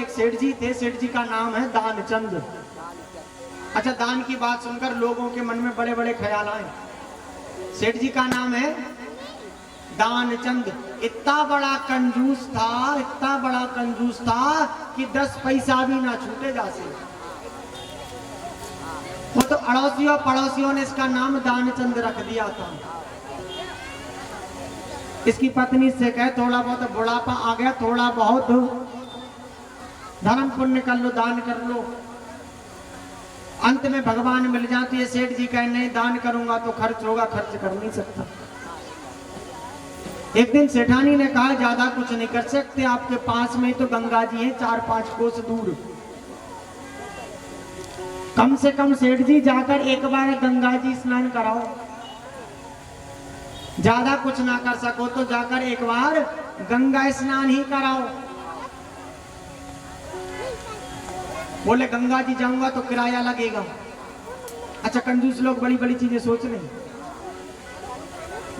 एक सेठ जी थे, सेठ जी का नाम है दानचंद। अच्छा, दान की बात सुनकर लोगों के मन में बड़े बड़े ख्याल आए। सेठ जी का नाम है दानचंद। इतना बड़ा कंजूस था, इतना बड़ा कंजूस था कि 10 पैसा भी ना छूटे जासे। वो तो अड़ोसियों पड़ोसियों ने इसका नाम दानचंद रख दिया था। इसकी पत्नी से कहे थोड़ा बहुत बुढ़ापा आ गया, थोड़ा बहुत धर्म पुण्य कर लो, दान कर लो, अंत में भगवान मिल जाते। ये सेठ जी कहे नहीं, दान करूंगा तो खर्च होगा, खर्च कर नहीं सकता। एक दिन सेठानी ने कहा ज्यादा कुछ नहीं कर सकते, आपके पास में तो गंगा जी है 4-5 कोस दूर, कम से कम सेठ जी जाकर एक बार गंगा जी स्नान कराओ। ज्यादा कुछ ना कर सको तो जाकर एक बार गंगा स्नान ही कराओ। बोले गंगा जी जाऊंगा तो किराया लगेगा। अच्छा, कंजूस लोग बड़ी बड़ी चीजें सोच रहे हैं।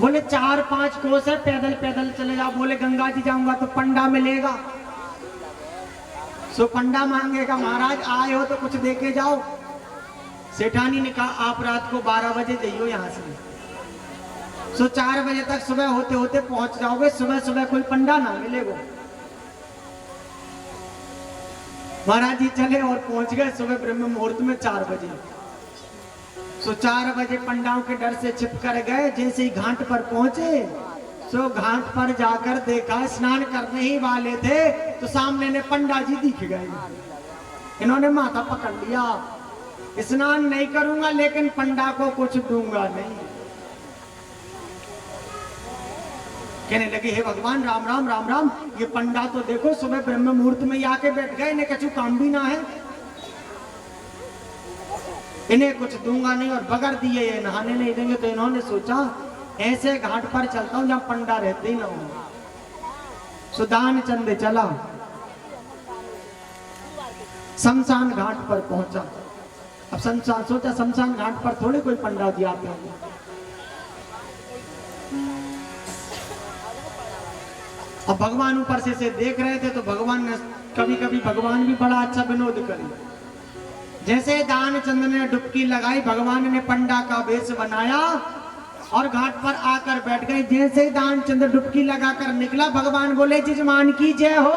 बोले 4-5 कोस है, पैदल पैदल चले जाओ। बोले गंगा जी जाऊंगा तो पंडा मिलेगा। सो पंडा मांगेगा, महाराज आए हो तो कुछ दे के जाओ। सेठानी ने कहा आप रात को 12 बजे जाइयो यहाँ से। सो 4 बजे तक सुबह होते होते पहुंच जाओगे। सुबह सुबह कोई पंडा ना मिलेगा। महाराज जी चले और पहुंच गए सुबह ब्रह्म मुहूर्त में 4 बजे। सो 4 बजे पंडाओं के डर से छिप कर गए। जैसे ही घाट पर पहुंचे, सो घाट पर जाकर देखा, स्नान करने ही वाले थे तो सामने ने पंडा जी दिख गए। इन्होंने माथा पकड़ लिया, स्नान नहीं करूंगा लेकिन पंडा को कुछ दूंगा नहीं। कहने लगे हे भगवान, राम राम राम राम, ये पंडा तो देखो सुबह ब्रह्म मुहूर्त में आके बैठ गए, इन्हें कछु काम भी ना है, इन्हें कुछ दूंगा नहीं और बगैर दिए ये नहाने नहीं देंगे। तो इन्होंने सोचा ऐसे घाट पर चलता हूं जहां पंडा रहते ही ना हो। सुदान चंद चला, शमशान घाट पर पहुंचा। अब सोचा शमशान घाट पर थोड़े कोई पंडा जी आते होंगे। अब भगवान ऊपर से देख रहे थे तो भगवान ने कभी कभी भगवान भी बड़ा अच्छा विनोद करे। जैसे दानचंद ने डुबकी लगाई, भगवान ने पंडा का वेश बनाया और घाट पर आकर बैठ गए। जैसे दानचंद डुबकी लगाकर निकला, भगवान बोले जजमान की जय हो।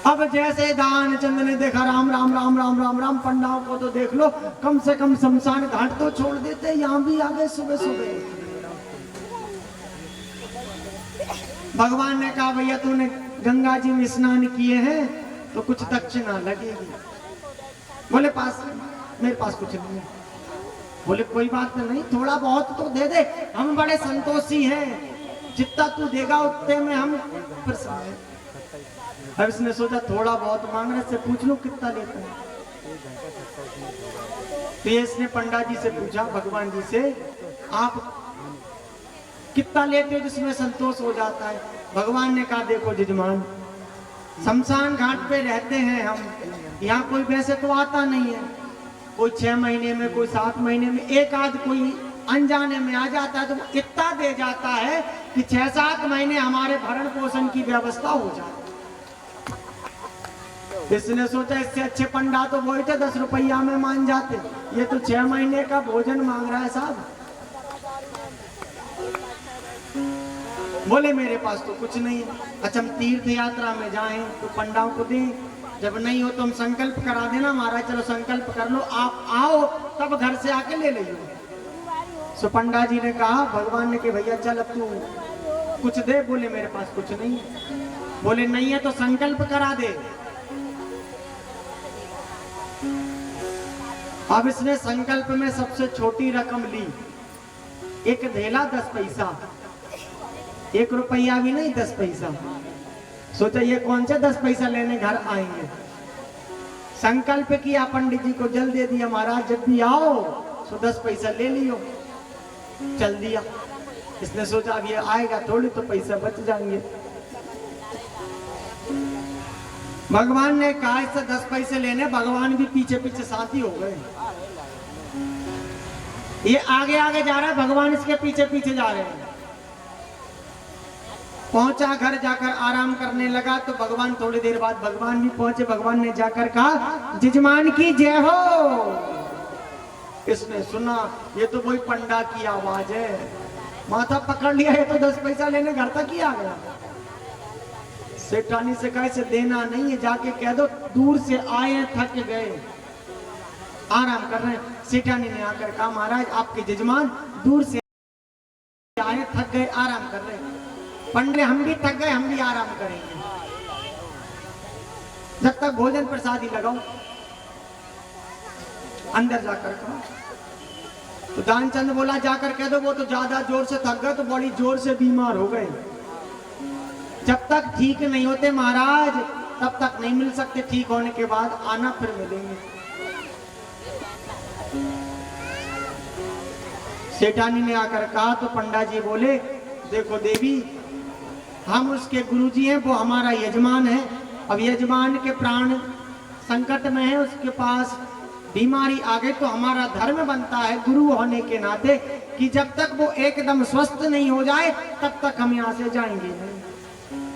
अब जैसे दानचंद ने देखा, राम राम राम राम राम राम, पंडाओं को तो देख लो, कम से कम शमशान घाट तो छोड़ देते, यहाँ भी आ गए सुबह सुबह। भगवान ने कहा भैया तूने गंगा जी में स्नान किए हैं तो कुछ दक्षिणा लगेगी। बोले मेरे पास कुछ नहीं है। बोले कोई बात नहीं, थोड़ा बहुत तो दे दे, हम बड़े संतोषी हैं, जितना तू देगा उतने में हम प्रसन्न हैं। अब इसने सोचा थोड़ा बहुत मांग रहे, से पूछ लो कितना लेते हैं। तो ये इसने पंडा जी से पूछा, भगवान जी से, आप कितना लेते हो जिसमें संतोष हो जाता है। भगवान ने कहा देखो जजमान, शमशान घाट पे रहते हैं हम, यहाँ कोई वैसे तो आता नहीं है, कोई 6 महीने में, कोई 7 महीने में, एक आध कोई अनजाने में आ जाता है तो इतना दे जाता है कि 6-7 महीने हमारे भरण पोषण की व्यवस्था हो जाए। इसने सोचा इससे अच्छे पंडा तो वही थे, 10 रुपया में मान जाते, ये तो 6 महीने का भोजन मांग रहा है साहब। बोले मेरे पास तो कुछ नहीं है। अच्छा, हम तीर्थ यात्रा में जाएं तो पंडाओं को दें, जब नहीं हो तो हम संकल्प करा देना, महाराज चलो संकल्प कर लो, आप आओ तब घर से आके ले लो। सो पंडा जी ने कहा, भगवान ने कि भैया चल अब तू कुछ दे। बोले मेरे पास कुछ नहीं है। बोले नहीं है तो संकल्प करा दे। अब इसने संकल्प में सबसे छोटी रकम ली, एक धेला 10 पैसा, 1 रुपया भी नहीं, 10 पैसा। सोचा ये कौन से 10 पैसा लेने घर आएंगे। संकल्प किया, पंडित जी को जल दे दिया, महाराज जब भी आओ तो 10 पैसा ले लियो। चल दिया। इसने सोचा अब ये आएगा थोड़ी तो पैसा बच जाएंगे। भगवान ने कहा इससे 10 पैसे लेने, भगवान भी पीछे पीछे साथी हो गए। ये आगे आगे जा रहा है, भगवान इसके पीछे पीछे जा रहे हैं। पहुंचा, घर जाकर आराम करने लगा तो भगवान थोड़ी देर बाद भगवान भी पहुंचे। भगवान ने जाकर कहा जजमान की जय हो। इसने सुना ये तो वही पंडा की आवाज है, माथा पकड़ लिया, ये तो 10 पैसा लेने घर तक ही आ गया। सेठानी से कहा इसे देना नहीं है, जाके कह दो दूर से आए थक गए आराम कर रहे हैं। सेठानी ने आकर कहा महाराज आपके जजमान दूर से आए थक गए आराम कर रहे हैं। पंडे हम भी थक गए, हम भी आराम करेंगे, जब तक भोजन प्रसाद ही लगाओ। अंदर जाकर कहा तो दानचंद बोला जाकर कह दो वो तो ज्यादा जोर से थक गए, तो बड़ी जोर से बीमार हो गए, जब तक ठीक नहीं होते महाराज तब तक नहीं मिल सकते, ठीक होने के बाद आना फिर मिलेंगे। सेठानी ने आकर कहा तो पंडा जी बोले देखो देवी हम उसके गुरुजी हैं, वो हमारा यजमान है। अब यजमान के प्राण संकट में है, उसके पास बीमारी आ गई तो हमारा धर्म बनता है गुरु होने के नाते कि जब तक वो एकदम स्वस्थ नहीं हो जाए तब तक हम यहाँ से जाएंगे नहीं,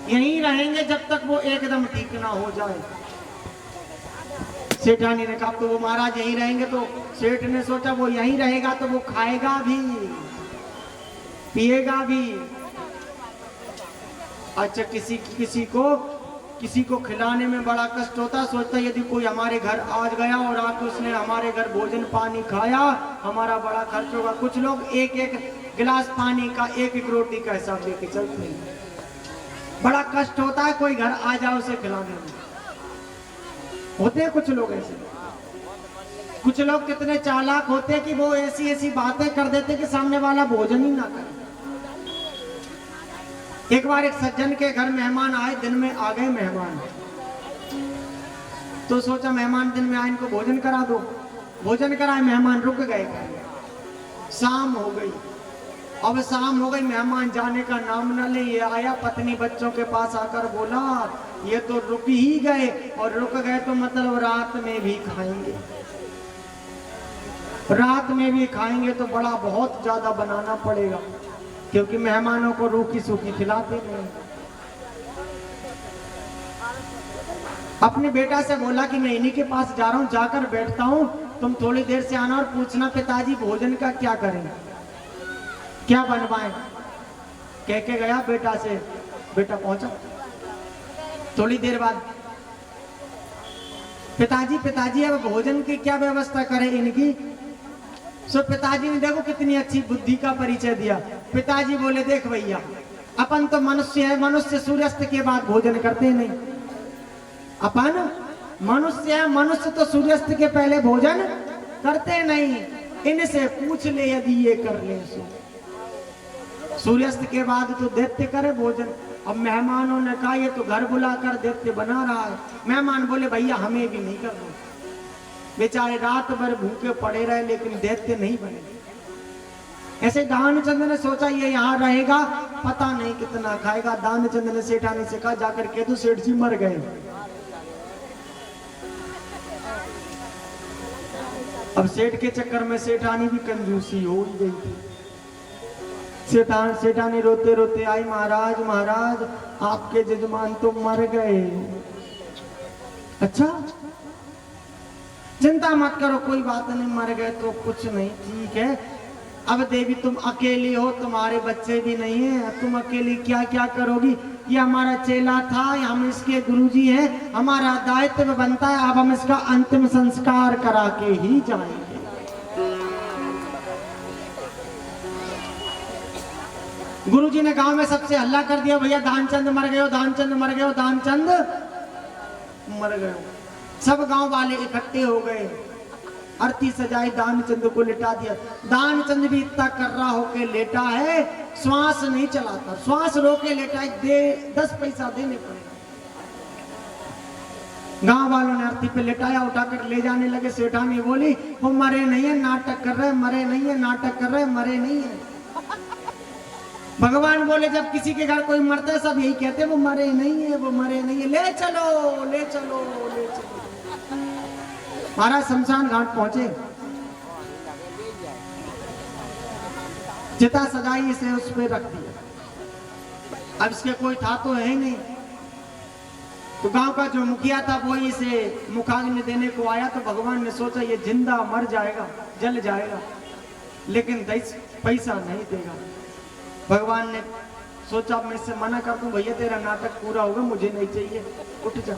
यहीं रहेंगे जब तक वो एकदम ठीक ना हो जाए। सेठानी ने कहा तो वो महाराज यहीं रहेंगे, तो सेठ ने सोचा वो यहीं रहेगा तो वो खाएगा भी पिएगा भी। अच्छा किसी को खिलाने में बड़ा कष्ट होता, सोचता यदि कोई हमारे घर आज गया और आके उसने हमारे घर भोजन पानी खाया हमारा बड़ा खर्च होगा। कुछ लोग एक एक गिलास पानी का एक एक रोटी का हिसाब लेके चलते हैं, बड़ा कष्ट होता है कोई घर आ जाओ उसे खिलाने में। होते हैं कुछ लोग ऐसे, कुछ लोग कितने चालाक होते हैं कि वो ऐसी ऐसी बातें कर देते कि सामने वाला भोजन ही ना करे। एक बार एक सज्जन के घर मेहमान आए, दिन में आ गए मेहमान, तो सोचा मेहमान दिन में आए इनको भोजन करा दो। भोजन कराए, मेहमान रुक गए, शाम हो गई। अब शाम हो गई, मेहमान जाने का नाम न ले। ये आया पत्नी बच्चों के पास आकर बोला ये तो रुक ही गए, और रुक गए तो मतलब रात में भी खाएंगे, रात में भी खाएंगे तो बड़ा बहुत ज्यादा बनाना पड़ेगा क्योंकि मेहमानों को रूखी सूखी खिलाते नहीं। अपने बेटा से बोला कि मैं इन्हीं के पास जा रहा हूं, जाकर बैठता हूं, तुम थोड़ी देर से आना और पूछना पिताजी भोजन का क्या करें, क्या बनवाएं। कह के गया बेटा से, बेटा पहुंचा। थोड़ी देर बाद पिताजी अब भोजन की क्या व्यवस्था करें इनकी। सो पिताजी ने देखो कितनी अच्छी बुद्धि का परिचय दिया। पिताजी बोले देख भैया अपन तो मनुष्य है, मनुष्य सूर्यास्त के बाद भोजन करते नहीं। अपन मनुष्य है, मनुष्य तो सूर्यास्त के पहले भोजन करते नहीं। इनसे पूछ ले यदि ये कर ले, सूर्यास्त के बाद तो दैत्य करे भोजन। अब मेहमानों ने कहा ये तो घर बुलाकर दैत्य बना रहा है। मेहमान बोले भैया हमें भी नहीं करना, बेचारे रात भर भूखे पड़े रहे लेकिन दैत्य नहीं बने। ऐसे दानचंद ने सोचा ये यहाँ रहेगा पता नहीं कितना खाएगा। दानचंद ने सेठानी से कहा जाकर कह दो सेठ जी मर गए। अब सेठ के चक्कर में सेठानी भी कंजूसी हो गई थी। सेठानी रोते रोते आई, महाराज महाराज आपके जजमान तो मर गए। अच्छा चिंता मत करो, कोई बात नहीं, मर गए तो कुछ नहीं, ठीक है। अब देवी तुम अकेली हो, तुम्हारे बच्चे भी नहीं है, तुम अकेली क्या क्या करोगी। ये हमारा चेला था, हम इसके गुरुजी हैं, हमारा दायित्व बनता है अब हम इसका अंतिम संस्कार करा के ही जाएंगे। गुरुजी ने गांव में सबसे हल्ला कर दिया भैया दानचंद मर गए हो, दानचंद मर गए हो, दानचंद मर गए हो। सब गांव वाले इकट्ठे हो गए, आरती सजाई, दानचंद को लिटा दिया। दानचंद भी इतना कर्रा होके लेटा है, श्वास नहीं चलाता, श्वास रोके लेटा है, 10 पैसा देने पड़े। गांव वालों ने आरती पे लेटाया, उठाकर ले जाने लगे। सेठानी बोली वो मरे नहीं है, नाटक कर रहे, मरे नहीं है, नाटक कर रहे, मरे नहीं है। भगवान बोले जब किसी के घर कोई मरता है सब यही कहते हैं वो मरे नहीं है, वो मरे नहीं है, ले चलो ले चलो ले चलो। महाराज शमशान घाट पहुंचे, चिता सजाई, इसे उस पे रख दिया। अब इसके कोई था तो है ही नहीं। तो गांव का जो मुखिया था वो इसे मुखाग्नि देने को आया, तो भगवान ने सोचा ये जिंदा मर जाएगा, जल जाएगा, लेकिन पैसा नहीं देगा। भगवान ने सोचा मैं इससे मना कर दूं, भैया तेरा नाटक पूरा होगा, मुझे नहीं चाहिए, उठ जा।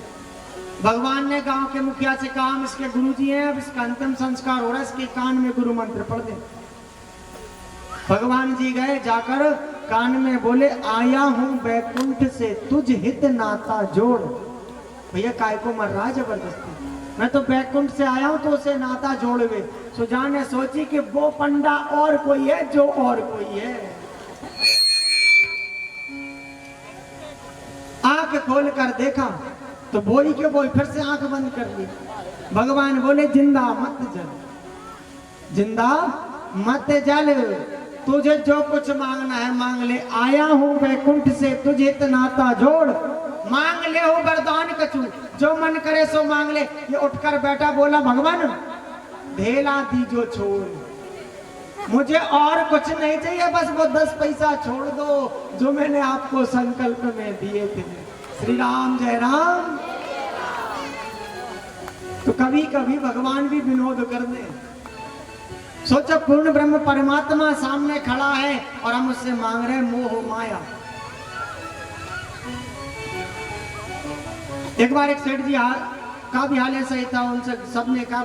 भगवान ने गांव के मुखिया से कहा हम इसके गुरुजी हैं, अब इसका अंतिम संस्कार हो रहा है, इसके कान में गुरु मंत्र पढ़ दे। भगवान जी गए, जाकर कान में बोले आया हूं बैकुंठ से तुझ हित नाता जोड़। भैया काय को मर रहा जबरदस्ती, मैं तो बैकुंठ से आया हूं तो उसे नाता जोड़वे। सुजान ने सोची कि वो पंडा और कोई है जो और कोई है। आंख खोल कर देखा तो बोई के बोई, फिर से आंख बंद कर ली। भगवान बोले जिंदा मत जल, जिंदा मत जल, तुझे जो कुछ मांगना है मांग ले, आया हूं वैकुंठ से तुझे नाता जोड़। मांग ले हो वरदान कछु, जो मन करे सो मांग ले। ये उठकर बैठा, बोला भगवान ढेला दीजो छोड़, मुझे और कुछ नहीं चाहिए, बस वो 10 पैसा छोड़ दो जो मैंने आपको संकल्प में दिए थे। श्री राम जय राम। तो कभी कभी भगवान भी विनोद कर दे। सोचो पूर्ण ब्रह्म परमात्मा सामने खड़ा है और हम उससे मांग रहे मोह माया। एक बार एक सेठ जी का भी हाल ऐसा ही था, उनसे सबने कहा